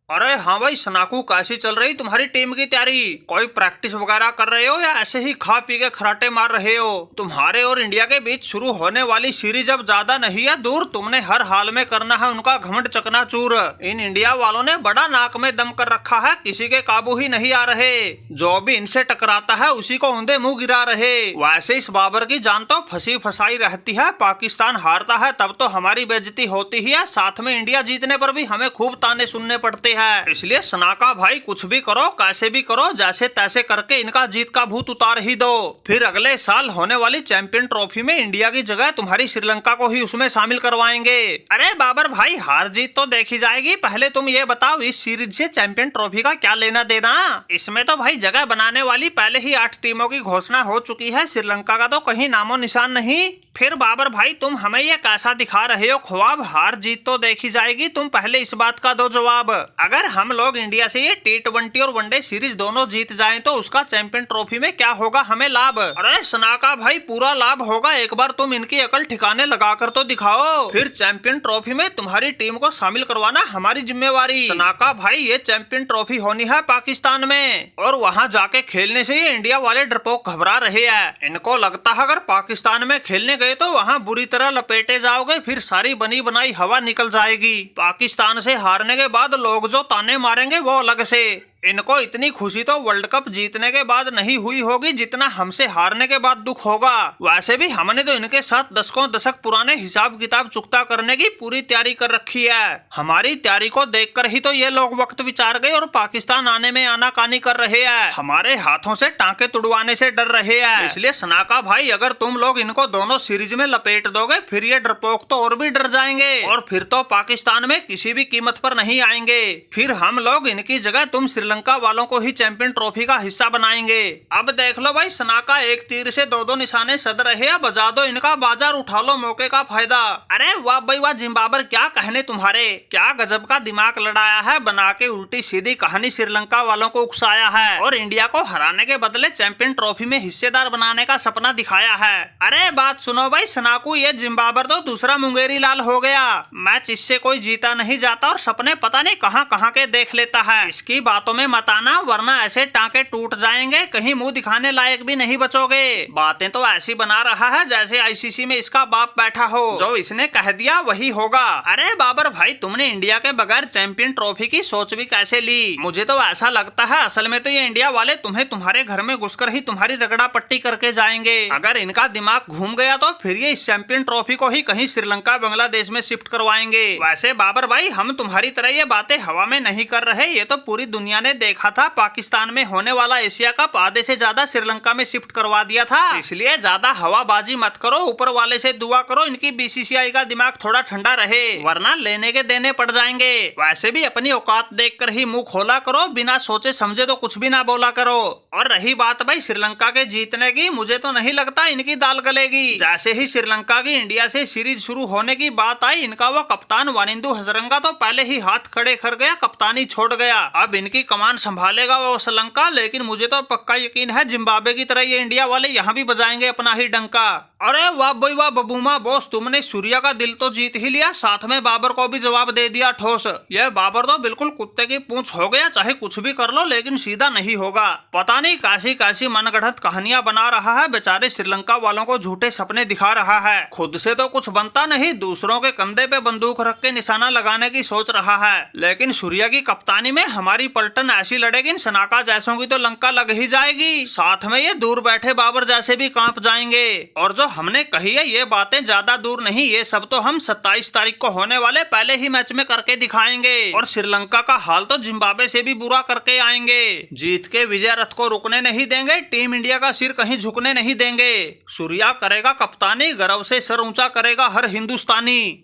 अरे हाँ भाई सनाकू, कैसी चल रही तुम्हारी टीम की तैयारी? कोई प्रैक्टिस वगैरह कर रहे हो या ऐसे ही खा पी के खराटे मार रहे हो? तुम्हारे और इंडिया के बीच शुरू होने वाली सीरीज अब ज्यादा नहीं है दूर, तुमने हर हाल में करना है उनका घमंड चकनाचूर। इन इंडिया वालों ने बड़ा नाक में दम कर रखा है, किसी के काबू ही नहीं आ रहे। जो भी इनसे टकराता है उसी को औंधे मुंह गिरा रहे। वैसे इस बाबर की जान तो फंसी फसाई रहती है, पाकिस्तान हारता है तब तो हमारी बेइज्जती होती ही है, साथ में इंडिया जीतने पर भी हमें खूब ताने सुनने पड़ते हैं। इसलिए सनाका भाई कुछ भी करो, कैसे भी करो, जैसे तैसे करके इनका जीत का भूत उतार ही दो। फिर अगले साल होने वाली चैंपियन ट्रॉफी में इंडिया की जगह तुम्हारी श्रीलंका को ही उसमें शामिल करवाएंगे। अरे बाबर भाई, हार जीत तो देखी जाएगी, पहले तुम ये बताओ इस सीरीज से चैंपियन ट्रॉफी का क्या लेना देना? इसमें तो भाई जगह बनाने वाली पहले ही 8 टीमों की घोषणा हो चुकी है, श्रीलंका का तो कहीं नामो निशान नहीं। फिर बाबर भाई तुम हमें ये कैसा दिखा रहे हो ख्वाब? हार जीत तो देखी जाएगी, तुम पहले इस बात का दो जवाब। अगर हम लोग इंडिया से ये T20 और वनडे सीरीज दोनों जीत जाएं तो उसका चैंपियन ट्रॉफी में क्या होगा हमें लाभ? अरे सनाका भाई पूरा लाभ होगा, एक बार तुम इनकी अकल ठिकाने लगाकर तो दिखाओ। फिर चैंपियन ट्रॉफी में तुम्हारी टीम को शामिल करवाना हमारी जिम्मेवारी। सनाका भाई ये चैंपियन ट्रॉफी होनी है पाकिस्तान में, और वहाँ जाके खेलने से ये इंडिया वाले डरपोक घबरा रहे हैं। इनको लगता है अगर पाकिस्तान में खेलने गए तो वहाँ बुरी तरह लपेटे जाओगे, फिर सारी बनी बनाई हवा निकल जाएगी। पाकिस्तान से हारने के बाद लोग जो ताने मारेंगे वो अलग से। इनको इतनी खुशी तो वर्ल्ड कप जीतने के बाद नहीं हुई होगी जितना हमसे हारने के बाद दुख होगा। वैसे भी हमने तो इनके साथ दशकों दशक पुराने हिसाब किताब चुकता करने की पूरी तैयारी कर रखी है। हमारी तैयारी को देखकर ही तो ये लोग वक्त विचार गए और पाकिस्तान आने में आनाकानी कर रहे हैं, हमारे हाथों से टांके तुड़वाने से डर रहे हैं। इसलिए सनाका भाई अगर तुम लोग इनको दोनों सीरीज में लपेट दोगे फिर ये डरपोक तो और भी डर जाएंगे, और फिर तो पाकिस्तान में किसी भी कीमत पर नहीं आएंगे। फिर हम लोग इनकी जगह तुम श्रीलंका वालों को ही चैंपियन ट्रॉफी का हिस्सा बनाएंगे। अब देख लो भाई सनाका, एक तीर से दो निशाने सद रहे हैं, बजा दो इनका बाजार, उठा लो मौके का फायदा। अरे वाह भाई वाह जिम्बाबर, क्या कहने तुम्हारे, क्या गजब का दिमाग लड़ाया है, बना के उल्टी सीधी कहानी श्रीलंका वालों को उकसाया है और इंडिया को हराने के बदले चैंपियन ट्रॉफी में हिस्सेदार बनाने का सपना दिखाया है। अरे बात सुनो भाई सनाकू, ये जिम्बाबर तो दूसरा मुंगेरी लाल हो गया। मैच इससे कोई जीता नहीं जाता और सपने पता नहीं कहाँ कहाँ के देख लेता है। इसकी बातों में मत आना वरना ऐसे टांके टूट जाएंगे, कहीं मुंह दिखाने लायक भी नहीं बचोगे। बातें तो ऐसी बना रहा है जैसे आईसीसी में इसका बाप बैठा हो, जो इसने कह दिया वही होगा। अरे बाबर भाई, तुमने इंडिया के बगैर चैंपियन ट्रॉफी की सोच भी कैसे ली? मुझे तो ऐसा लगता है असल में तो ये इंडिया वाले तुम्हें तुम्हारे घर में घुसकर ही तुम्हारी रगड़ा पट्टी करके जाएंगे। अगर इनका दिमाग घूम गया तो फिर ये इस चैंपियन ट्रॉफी को ही कहीं श्रीलंका बांग्लादेश में शिफ्ट करवाएंगे। वैसे बाबर भाई हम तुम्हारी तरह ये बातें हवा में नहीं कर रहे, ये तो पूरी दुनिया ने देखा था। पाकिस्तान में होने वाला एशिया कप आधे से ज्यादा श्रीलंका में शिफ्ट करवा दिया था, इसलिए ज्यादा हवाबाजी मत करो, ऊपर वाले से दुआ करो इनकी बीसीसीआई का दिमाग थोड़ा ठंडा रहे, वरना लेने के देने पड़ जाएंगे। वैसे भी अपनी औकात देखकर ही मुंह खोला करो, बिना सोचे समझे तो कुछ भी ना बोला करो। और रही बात भाई श्रीलंका के जीतने की, मुझे तो नहीं लगता इनकी दाल गलेगी। जैसे ही श्रीलंका की इंडिया से सीरीज शुरू होने की बात आई, इनका वो कप्तान वानिंदु हजरंगा तो पहले ही हाथ खड़े कर गया, कप्तानी छोड़ गया। अब इनकी कमान संभालेगा वो श्रीलंका, लेकिन मुझे तो पक्का यकीन है जिम्बाब्वे की तरह ये इंडिया वाले यहाँ भी बजाएंगे अपना ही डंका। अरे वाह भाई वाह बबूमा बॉस, तुमने सूर्या का दिल तो जीत ही लिया, साथ में बाबर को भी जवाब दे दिया ठोस। यह बाबर तो बिल्कुल कुत्ते की पूंछ हो गया, चाहे कुछ भी कर लो लेकिन सीधा नहीं होगा। पता नहीं कैसी कैसी मनगढ़ंत कहानियां बना रहा है, बेचारे श्रीलंका वालों को झूठे सपने दिखा रहा है। खुद से तो कुछ बनता नहीं, दूसरों के कंधे पे बंदूक रख के निशाना लगाने की सोच रहा है। लेकिन सूर्या की कप्तानी में हमारी पलटन ऐसी लड़ेगी, सनाका जैसों की तो लंका लग ही जाएगी, साथ में ये दूर बैठे बाबर जैसे भी कांप जाएंगे। और जो हमने कही है ये बातें ज्यादा दूर नहीं, ये सब तो हम 27 तारीख को होने वाले पहले ही मैच में करके दिखाएंगे, और श्रीलंका का हाल तो जिम्बाब्वे से भी बुरा करके आएंगे। जीत के विजय रथ को रुकने नहीं देंगे, टीम इंडिया का सिर कहीं झुकने नहीं देंगे। सूर्या करेगा कप्तानी, गर्व से सर ऊंचा करेगा हर हिंदुस्तानी।